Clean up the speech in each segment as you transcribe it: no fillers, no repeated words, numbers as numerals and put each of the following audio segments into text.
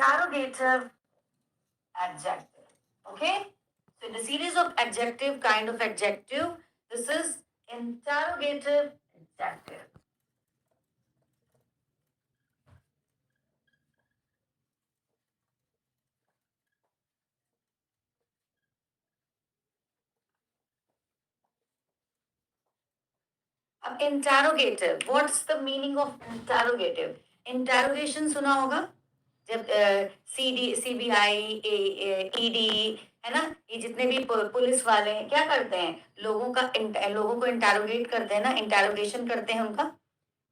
interrogative adjective. Okay? So in the series of adjective, kind of adjective, this is interrogative adjective. अब interrogative, what's the meaning of interrogative? Interrogation सुना होगा जब CBI ED है ना, ये जितने भी पुलिस वाले हैं क्या करते हैं, लोगों को इंटरोगेट करते हैं ना, इंटरोगेशन करते हैं उनका,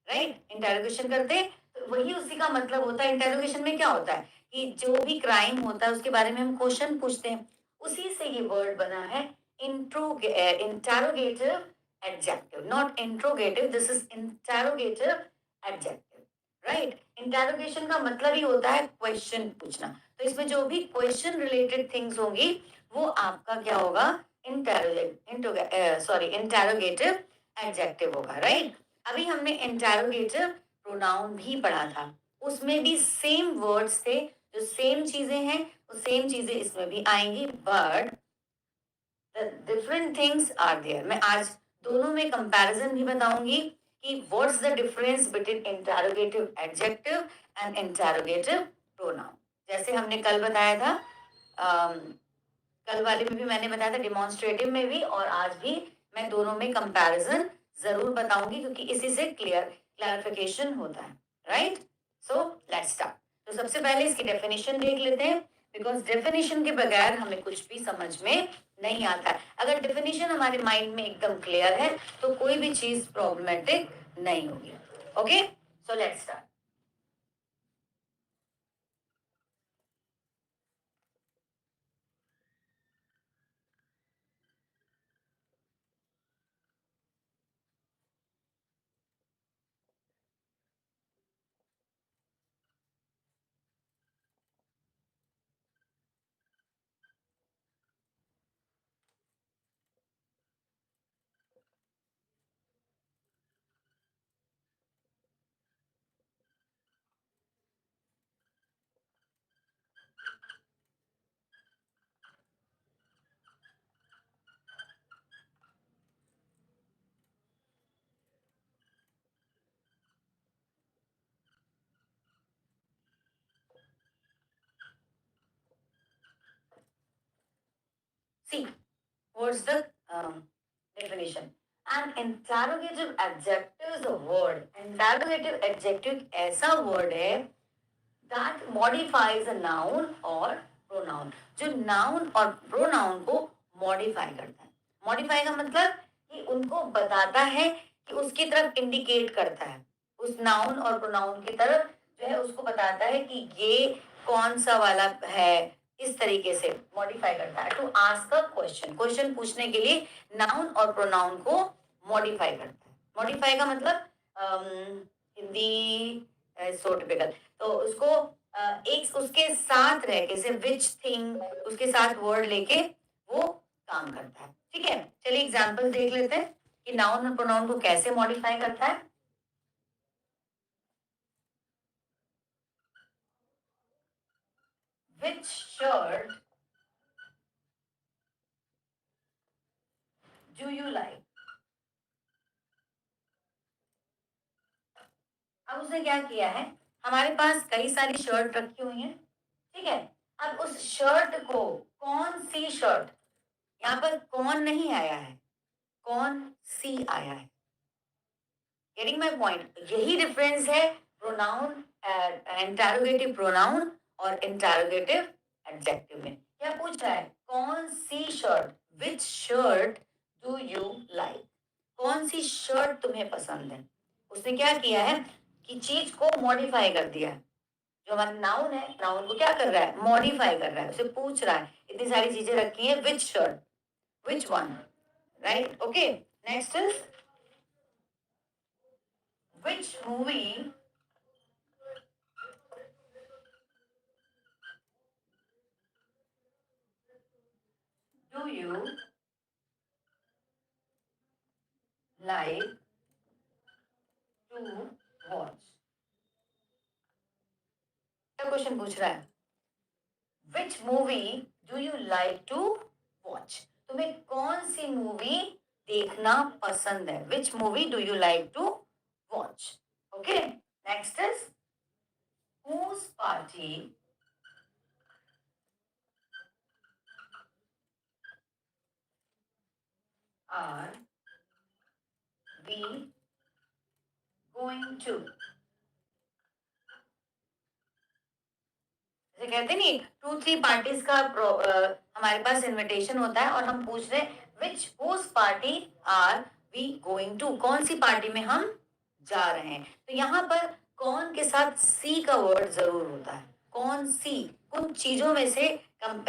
राइट, इंटरोगेशन करते हैं, तो वही उसी का मतलब होता है। इंटरोगेशन में क्या होता है कि जो भी क्राइम होता है उसके बारे में हम क्वेश्चन पूछते हैं, उसी से ये वर्ड बना है interrogative adjective, not interrogative, this is interrogative adjective, right. Interrogation का मतलब ही होता है क्वेश्चन पूछना, तो इसमें जो भी क्वेश्चन रिलेटेड थिंग्स होंगी वो आपका क्या होगा, इंटरोगेटिव एडजेक्टिव होगा, राइट। अभी हमने इंटरोगेटिव प्रोनाउन भी पढ़ा था, उसमें भी सेम वर्ड्स थे, जो सेम चीजें हैं वो सेम चीजें इसमें भी आएंगी, but the different things are there. मैं आज दोनों में कंपैरिजन भी बताऊंगी कि what's the difference between interrogative adjective and interrogative pronoun. जैसे हमने कल बताया था, कल वाले में भी मैंने बताया था, डिमॉन्स्ट्रेटिव में भी, और आज भी मैं दोनों में कंपैरिजन जरूर बताऊंगी, क्योंकि इसी से क्लैरिफिकेशन होता है, राइट। So let's start. तो सबसे पहले इसकी डेफिनेशन देख लेते हैं, बिकॉज डेफिनेशन के बगैर हमें कुछ भी समझ में नहीं आता है। अगर डेफिनेशन हमारे माइंड में एकदम क्लियर है तो कोई भी चीज प्रॉब्लमेटिक नहीं होगी। Okay, so let's start. See, what's the definition? An interrogative adjective is a word. Interrogative adjective ऐसा word है that modifies a noun or pronoun, जो noun और pronoun को modify करता है। modify का मतलब कि उनको बताता है, कि उसकी तरफ indicate करता है, उस noun और pronoun की तरफ जो है उसको बताता है कि ये कौन सा वाला है, इस तरीके से मॉडिफाई करता है। To ask a question, question पूछने के लिए नाउन और प्रोनाउन को मॉडिफाई करता है। मॉडिफाई का मतलब हिंदी सो टिपिकल, तो उसको एक उसके साथ रह के, जैसे विच थिंग, उसके साथ वर्ड लेके वो काम करता है। ठीक है, चलिए एग्जांपल देख लेते हैं कि नाउन और प्रोनाउन को कैसे मॉडिफाई करता है। Which shirt do you like? अब उसने क्या किया है, हमारे पास कई सारी शर्ट रखी हुई हैं, ठीक है। अब उस शर्ट को, कौन सी शर्ट, यहाँ पर कौन नहीं आया है, कौन सी आया है। गेटिंग माय पॉइंट, यही डिफरेंस है प्रोनाउन, इंटरोगेटिव प्रोनाउन और इंटरोगेटिव एडजेक्टिव में। क्या पूछ रहा है, कौन सी shirt, which shirt do you like, कौन सी शर्ट तुम्हें पसंद है। उसने क्या किया है कि चीज को मॉडिफाई कर दिया है। जो हमारा नाउन है, नाउन को क्या कर रहा है, मॉडिफाई कर रहा है, उसे पूछ रहा है, इतनी सारी चीजें रखी है, which shirt, which one, right. Okay, next is which movie do you like to watch। क्या क्वेश्चन पूछ रहा है, which movie do you like to watch? तुम्हें कौन सी मूवी देखना पसंद है? Which movie do you like to watch? Okay, next is whose party are we going to? जैसे कहते नहीं, 2-3 पार्टीज का हमारे पास इनविटेशन होता है और हम पूछ रहे हैं which whose party are we going to, कौन सी पार्टी में हम जा रहे हैं। तो यहाँ पर कौन के साथ सी का वर्ड जरूर होता है। कौन सी, कुछ चीजों में से हम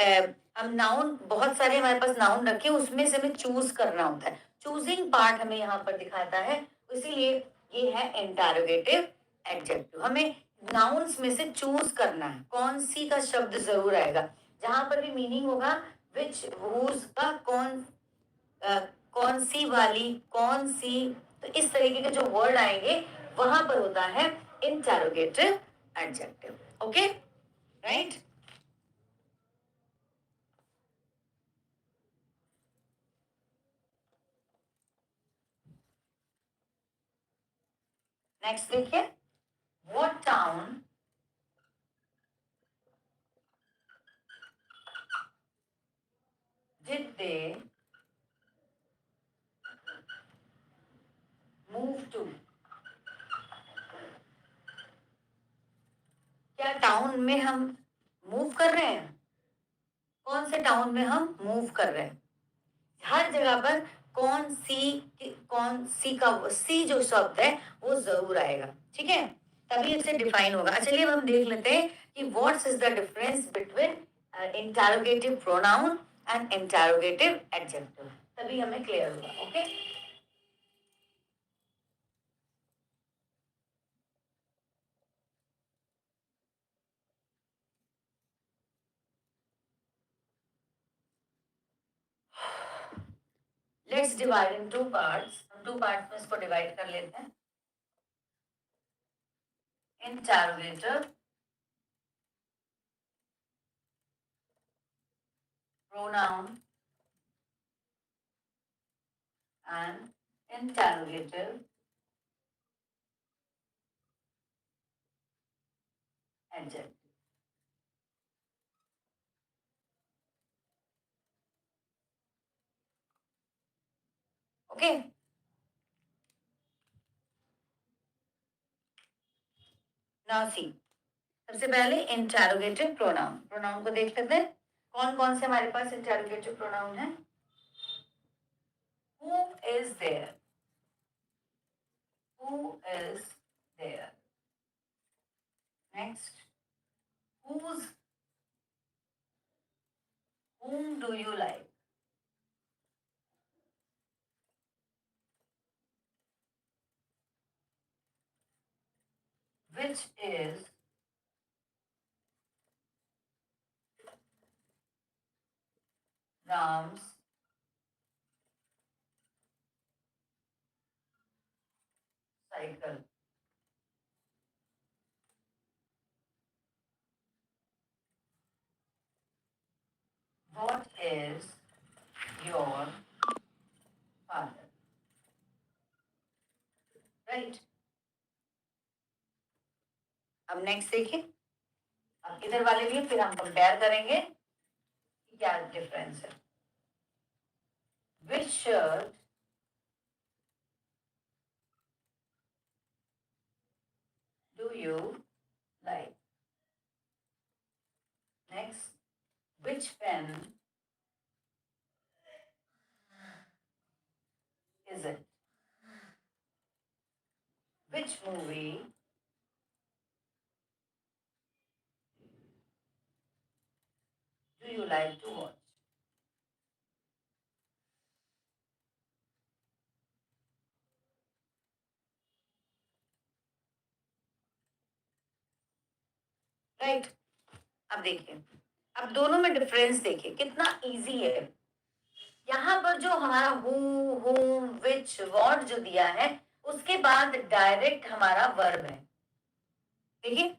नाउन, बहुत सारे हमारे पास नाउन रखे, उसमें से हमें चूज करना होता है। चूजिंग पार्ट हमें यहाँ पर दिखाता है, इसीलिए ये है इंटरोगेटिव एडजेक्टिव। हमें नाउन्स में से चूज करना है, कौन सी का शब्द जरूर आएगा। जहां पर भी मीनिंग होगा विच whose का कौन सी वाली, कौन सी, तो इस तरीके के जो वर्ड आएंगे वहां पर होता है interrogative adjective. Okay, right. Next देखिए, what town did they move to? क्या टाउन में हम मूव कर रहे हैं? कौन से टाउन में हम मूव कर रहे हैं? हर जगह पर कौन सी का सी जो शब्द है वो जरूर आएगा, ठीक है, तभी इससे डिफाइन होगा। चलिए अब हम देख लेते हैं कि what's is the difference between interrogative pronoun and interrogative adjective, तभी हमें क्लियर होगा। Okay, let's divide in two parts. हम 2 पार्ट्स में इसको डिवाइड कर लेते हैं। Interrogative pronoun and interrogative adjective. Okay, now see, सबसे पहले इंटरोगेटिव प्रोनाउन, प्रोनाउन को देख लेते हैं कौन कौन से हमारे पास इंटरोगेटिव प्रोनाउन है। Who is there, who is there. Next, whose, whom do you like? Which is Ram's cycle? What is your father? Right? अब नेक्स्ट देखिए, अब इधर वाले भी फिर हम कंपेयर करेंगे कि क्या डिफरेंस है। Which shirt do you like? Next, which pen is it? Which movie do you like to watch? Right, अब देखिए, अब दोनों में डिफरेंस देखिए कितना इजी है। यहाँ पर जो हमारा हु, whom, which, what जो दिया है उसके बाद डायरेक्ट हमारा वर्ब है। देखिए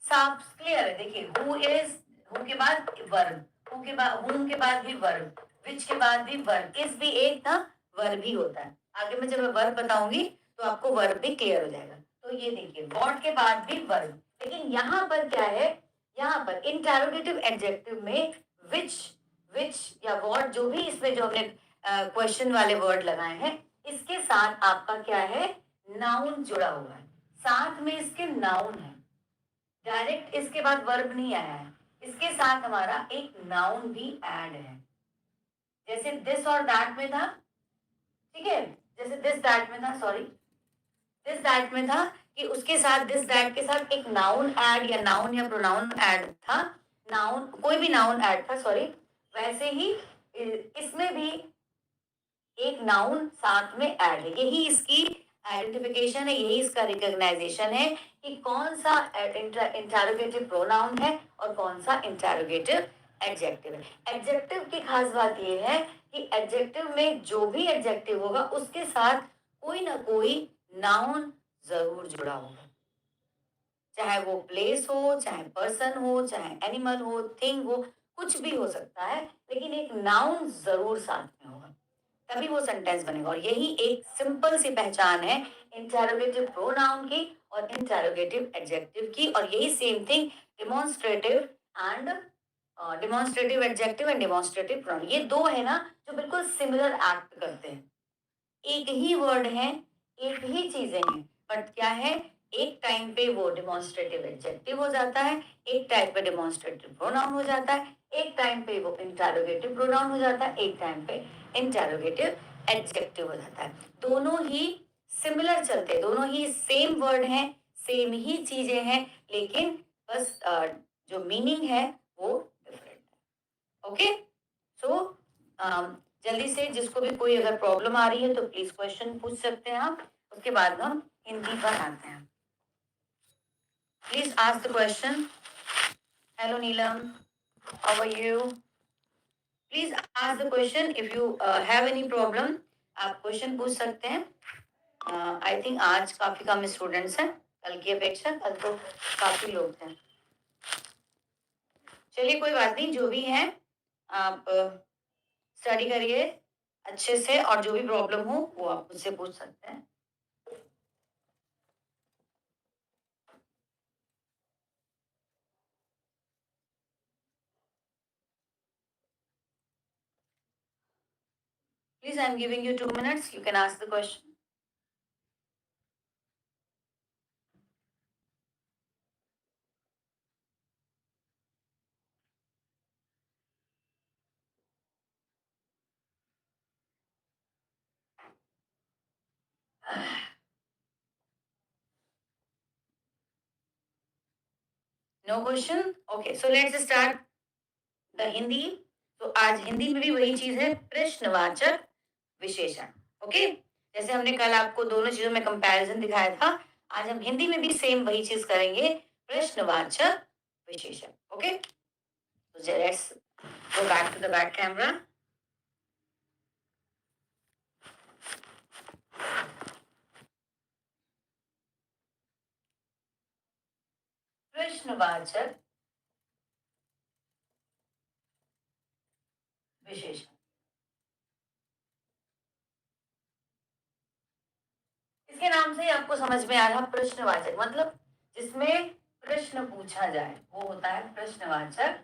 साफ क्लियर है। देखिए हु इज, हु के बाद वर्ब, हु के बाद whom के बाद भी वर्ब, which के बाद भी वर्ब, इस भी एक ना वर्ब ही होता है। आगे मैं जब वर्ब बताऊंगी तो आपको वर्ब भी क्लियर हो जाएगा। तो ये देखिए व्हाट के बाद भी वर्ब, लेकिन यहाँ पर क्या है, यहाँ पर इंटरोगेटिव एडजेक्टिव में विच या व्हाट जो भी इसमें जो हमने क्वेश्चन वाले वर्ड लगाए हैं, इसके साथ आपका क्या है, नाउन जुड़ा हुआ है, साथ में इसके नाउन है, डायरेक्ट इसके बाद वर्ब नहीं आया है, इसके साथ हमारा एक नाउन भी ऐड है। जैसे दिस और दैट में था, ठीक है, जैसे दिस दैट में था, सॉरी दिस दैट में था कि उसके साथ दिस दैट के साथ एक नाउन ऐड या नाउन या प्रोनाउन ऐड था, नाउन कोई भी नाउन ऐड था, सॉरी, वैसे ही इसमें भी एक नाउन साथ में ऐड है। यही इसकी आइडेंटिफिकेशन है, यही इसका रिकॉग्नाइजेशन है कि कौन सा इंटरोगेटिव प्रोनाउन है और कौन सा इंटरोगेटिव एडजेक्टिव है। एडजेक्टिव की खास बात यह है कि एडजेक्टिव में जो भी एडजेक्टिव होगा उसके साथ कोई ना कोई नाउन जरूर जुड़ा होगा, चाहे वो प्लेस हो, चाहे पर्सन हो, चाहे एनिमल हो, थिंग हो, कुछ भी हो सकता है, लेकिन एक नाउन जरूर साथ में होगा, तभी वो सेंटेंस बनेगा। और यही एक सिंपल सी पहचान है इंटरोगेटिव प्रोनाउन की और इंटरोगेटिव एडजेक्टिव की, और यही same thing demonstrative and demonstrative adjective and demonstrative pronoun, ये दो है ना जो बिल्कुल सिमिलर एक्ट करते हैं, एक ही वर्ड है, एक ही चीजें हैं, बट क्या है, एक टाइम पे वो डिमॉन्स्ट्रेटिव एडजेक्टिव हो जाता है, एक टाइम पे डिमॉन्स्ट्रेटिव प्रोनाउन हो जाता है, एक टाइम पे वो इंटरोगेटिव प्रोनाउन हो जाता है, एक टाइम पे इंटरोगेटिव एडजेक्टिव हो जाता है। दोनों ही सिमिलर चलते हैं, दोनों ही सेम वर्ड हैं, सेम ही चीजें हैं, लेकिन बस जो मीनिंग है वो डिफरेंट है। ओके, सो जल्दी से जिसको भी कोई अगर प्रॉब्लम आ रही है तो प्लीज क्वेश्चन पूछ सकते हैं आप, उसके बाद हम हिंदी पर आते हैं। Please ask the question. Hello Neelam, how are you? Please ask the question if you have any problem, आप क्वेश्चन पूछ सकते हैं। आई थिंक आज काफी कम स्टूडेंट्स हैं कल की अपेक्षा, कल तो काफी लोग थे। चलिए कोई बात नहीं, जो भी है आप स्टडी करिए अच्छे से, और जो भी प्रॉब्लम हो वो आप मुझसे पूछ सकते हैं। Please, I'm giving you 2 minutes. You can ask the question. No question? Okay, so let's start the Hindi. तो आज हिंदी में भी वही चीज है, प्रश्नवाचक विशेषण। ओके, जैसे हमने कल आपको दोनों चीजों में कंपैरिजन दिखाया था, आज हम हिंदी में भी सेम वही चीज करेंगे, प्रश्नवाचक विशेषण। ओके, तो let's go back to the back camera. प्रश्नवाचक विशेषण, इसके नाम से ही आपको समझ में आ रहा, प्रश्नवाचक मतलब जिसमें प्रश्न पूछा जाए वो होता है प्रश्नवाचक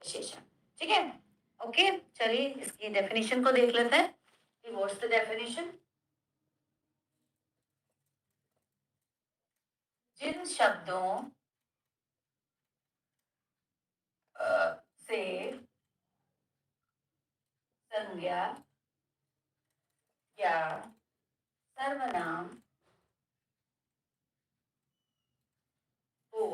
विशेषण। ठीक है, ओके, चलिए इसकी डेफिनेशन को देख लेते हैं कि व्हाट्स द डेफिनेशन। जिन शब्दों से संज्ञा या सर्वनाम को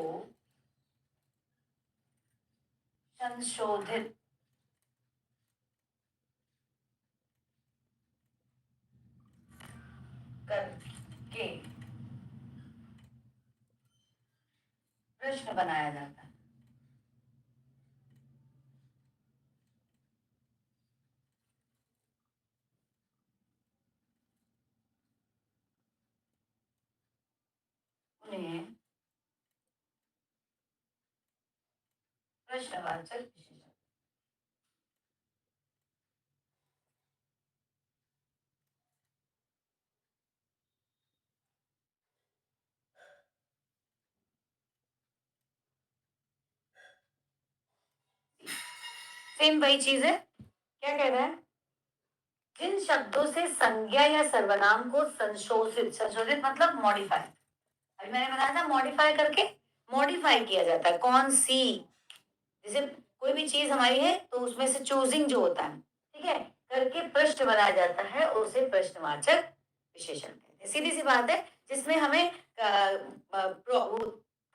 संशोधित करके प्रश्न बनाया जाता है, उन्हें प्रश्नवाचक विशेषण। सेम वही चीज है, क्या कह रहा है, जिन शब्दों से संज्ञा या सर्वनाम को संशोधित, संशोधित मतलब मॉडिफाई, अभी मैंने बताया था मॉडिफाई करके, मॉडिफाई किया जाता है। कौन सी, जैसे कोई भी चीज हमारी है तो उसमें से चूजिंग जो होता है, ठीक है, करके प्रश्न बनाया जाता है, उसे प्रश्नवाचक विशेषण कहते हैं। सीधी सी बात है, जिसमें हमें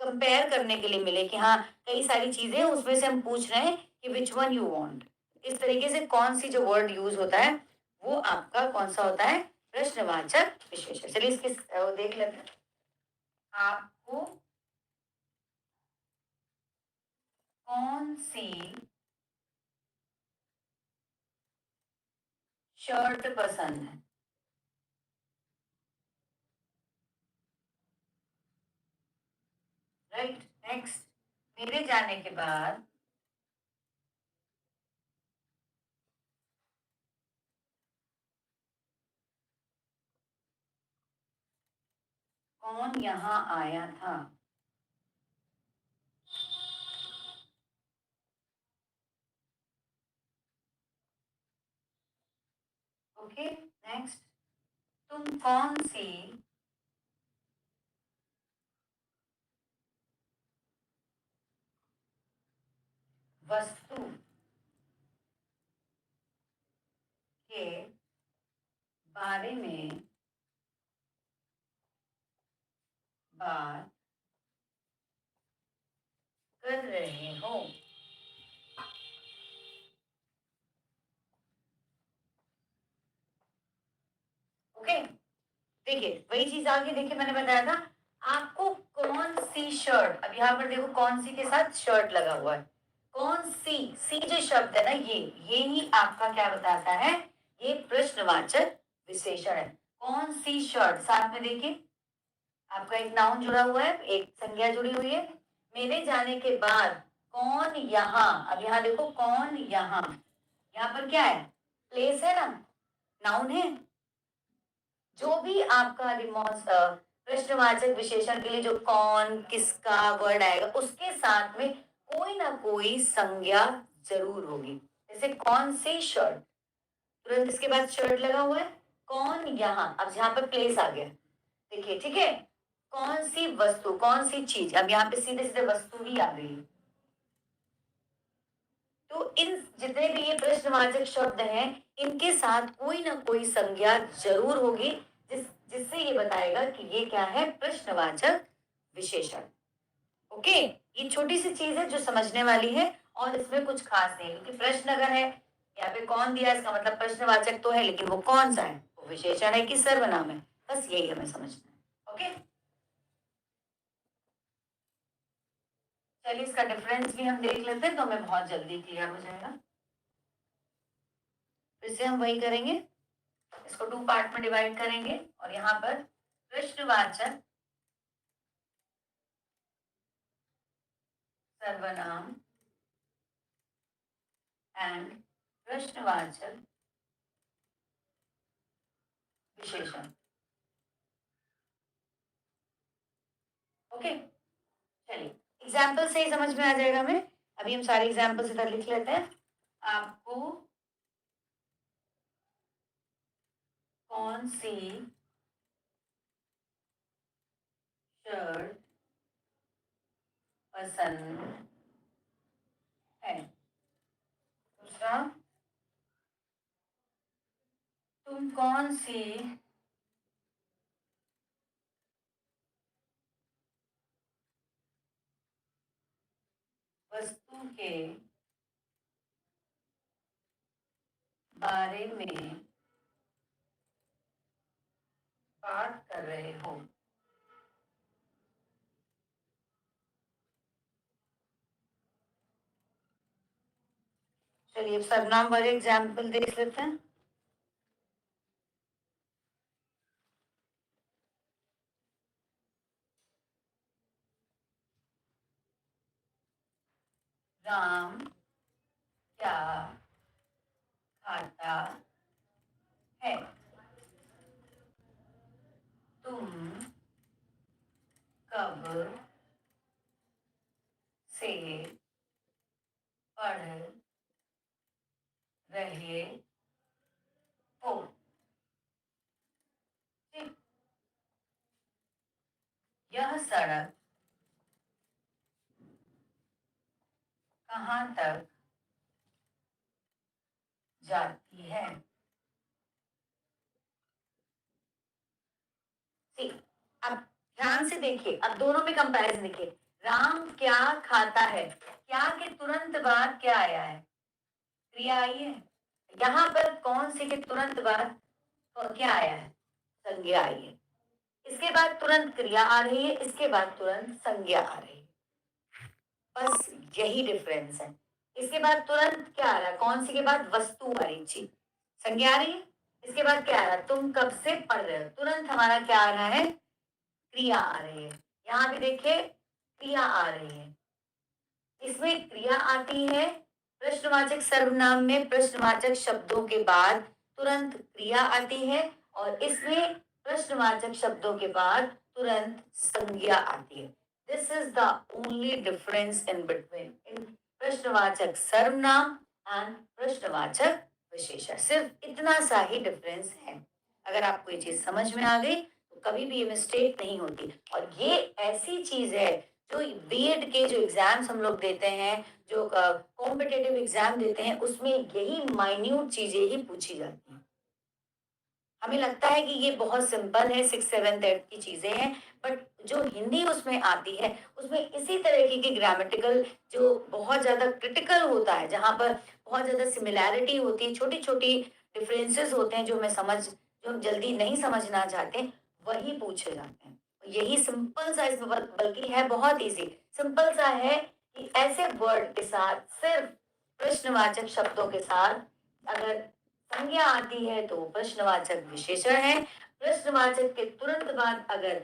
कंपेयर करने के लिए मिले कि हाँ कई सारी चीजें उसमें से हम पूछ रहे हैं कि विच वन यू वांट, इस तरीके से कौन सी जो वर्ड यूज होता है वो आपका कौन सा होता है, प्रश्नवाचक विशेषण। चलिए इसके देख लेते हैं। आपको कौन सी शर्ट पसंद है, राइट। नेक्स्ट, मेरे जाने के बाद कौन यहाँ आया था। ओके नेक्स्ट, तुम कौन सी वस्तु के बारे में बात कर रहे हो। ओके, देखिए वही चीज आगे देखिए, मैंने बताया था आपको कौन सी शर्ट, अब यहाँ पर देखो कौन सी के साथ शर्ट लगा हुआ है, कौन सी जो शब्द है ना, ये ही आपका क्या बताता है, ये प्रश्नवाचक विशेषण है। कौन सी शर्ट, साथ में देखिए आपका एक नाउन जुड़ा हुआ है, एक संज्ञा जुड़ी हुई है। मेरे जाने के बाद कौन यहाँ, अब यहाँ देखो कौन यहाँ, यहाँ पर क्या है, प्लेस है ना, नाउन है। जो भी आपका रिमोस प्रश्नवाचक विशेषण के लिए जो कौन किसका वर्ड आएगा उसके साथ में कोई ना कोई संज्ञा जरूर होगी। जैसे कौन सी शर्ट, तुरंत इसके बाद शर्ट लगा हुआ है, कौन यहाँ, अब यहाँ पर प्लेस आ गया, देखिए ठीक है। कौन सी वस्तु, कौन सी चीज, अब यहाँ पे सीधे सीधे वस्तु ही आ गई। तो इन जितने भी ये प्रश्नवाचक शब्द हैं, इनके साथ कोई ना कोई संज्ञा जरूर होगी, जिससे ये बताएगा कि ये क्या है, प्रश्नवाचक विशेषण। ओके, ये छोटी सी चीज है जो समझने वाली है, और इसमें कुछ खास नहीं, क्योंकि प्रश्न अगर है, यहाँ पे कौन दिया, इसका मतलब प्रश्नवाचक तो है, लेकिन वो कौन सा है, वो विशेषण है कि सर्वनाम है, बस यही हमें समझना है। ओके, चलिए इसका डिफरेंस भी हम देख लेते हैं तो हमें बहुत जल्दी क्लियर हो जाएगा। फिर से हम वही करेंगे, इसको 2 पार्ट में डिवाइड करेंगे, और यहाँ पर प्रश्नवाचक सर्वनाम एंड प्रश्नवाचक विशेषण। ओके, चलिए एग्जाम्पल से ही समझ में आ जाएगा हमें। अभी हम सारे एग्जाम्पल इधर लिख लेते हैं। आपको कौन सी शर्ट पसंद है। दूसरा, तुम कौन सी वस्तु के बारे में बात कर रहे हो। चलिए अब सर्वनाम वाले एग्जाम्पल देख लेते हैं। राम क्या खाता है? तुम कब से पढ़ रहे हो? ठीक। यह सड़क कहाँ तक जाती है? ठीक। अब ध्यान से देखिए, अब दोनों में कंपैरिजन देखिए। राम क्या खाता है, क्या के तुरंत बाद क्या आया है? क्रिया आई है। यहाँ पर कौन से के तुरंत बाद क्या आया है? संज्ञा आई है। इसके बाद तुरंत क्रिया आ रही है, इसके बाद तुरंत संज्ञा आ रही है। बस यही डिफरेंस है। इसके बाद तुरंत क्या आ रहा है? कौन सी के बाद? वस्तु आ रही, जी संज्ञा आ रही है। इसके बाद क्या आ रहा है? तुम कब से पढ़ रहे हो। तुरंत हमारा क्या आ रहा है? क्रिया आ रही है। यहाँ भी देखिए क्रिया आ रही है। इसमें क्रिया आती है प्रश्नवाचक सर्वनाम में प्रश्नवाचक शब्दों के बाद तुरंत क्रिया आती है, और इसमें प्रश्नवाचक शब्दों के बाद तुरंत संज्ञा आती है। This is the only difference in between इन प्रश्नवाचक सर्वनाम एंड प्रश्नवाचक विशेषण। सिर्फ इतना सा ही डिफरेंस है। अगर आपको ये चीज समझ में आ गई तो कभी भी ये मिस्टेक नहीं होती। और ये ऐसी चीज है जो बीएड के जो एग्जाम्स हम लोग देते हैं, जो कॉम्पिटेटिव एग्जाम देते हैं, उसमें यही माइन्यूट चीजें ही पूछी जाती हैं। हमें लगता है कि ये बहुत सिंपल है, 6, 7, 8 की चीजें हैं, बट जो हिंदी उसमें आती है उसमें इसी तरह की ग्रामेटिकल जो बहुत ज्यादा क्रिटिकल होता है, जहां पर बहुत ज्यादा सिमिलैरिटी होती है, छोटी छोटी डिफरेंसेस होते हैं जो हम जल्दी नहीं समझना चाहते, वही पूछे जाते हैं। यही सिंपल सा इसमें बल्कि है बहुत इजी, सिंपल सा है कि ऐसे वर्ड के साथ सिर्फ प्रश्नवाचक शब्दों के साथ अगर संज्ञा आती है तो प्रश्नवाचक विशेषण है। प्रश्नवाचक के तुरंत बाद अगर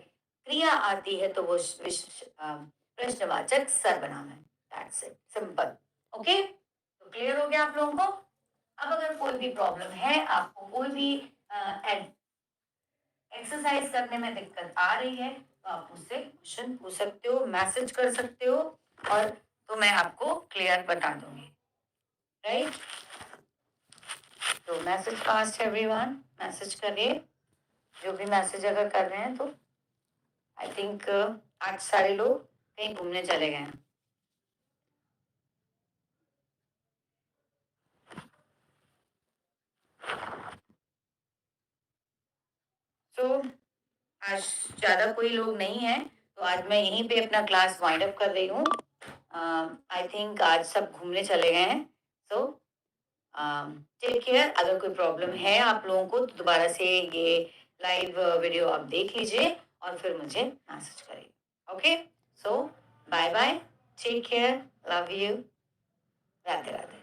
क्रिया आती है तो वो प्रश्नवाचक सर्वनाम है। That's it, simple. ओके, तो क्लियर हो गया आप लोगों को? अब अगर कोई भी प्रॉब्लम है, आपको कोई भी एक्सरसाइज करने में दिक्कत आ रही है, तो आप मुझसे क्वेश्चन पूछ सकते हो, मैसेज कर सकते हो, और तो मैं आपको क्लियर बता दूंगी। राइट, तो मैसेज फास्ट एवरीवन, मैसेज करिए। जो भी मैसेज अगर कर रहे हैं तो आई थिंक आज सारे लोग कहीं घूमने चले गए हैं। तो आज ज्यादा कोई लोग नहीं है, तो आज मैं यहीं पे अपना क्लास वाइंड अप कर रही हूँ। आई थिंक आज सब घूमने चले गए हैं। So take care. अगर कोई प्रॉब्लम है आप लोगों को तो दोबारा से ये लाइव वीडियो आप देख लीजिए और फिर मुझे मैसेज करिए। Okay, so bye bye, take care, love you, Radhe Radhe.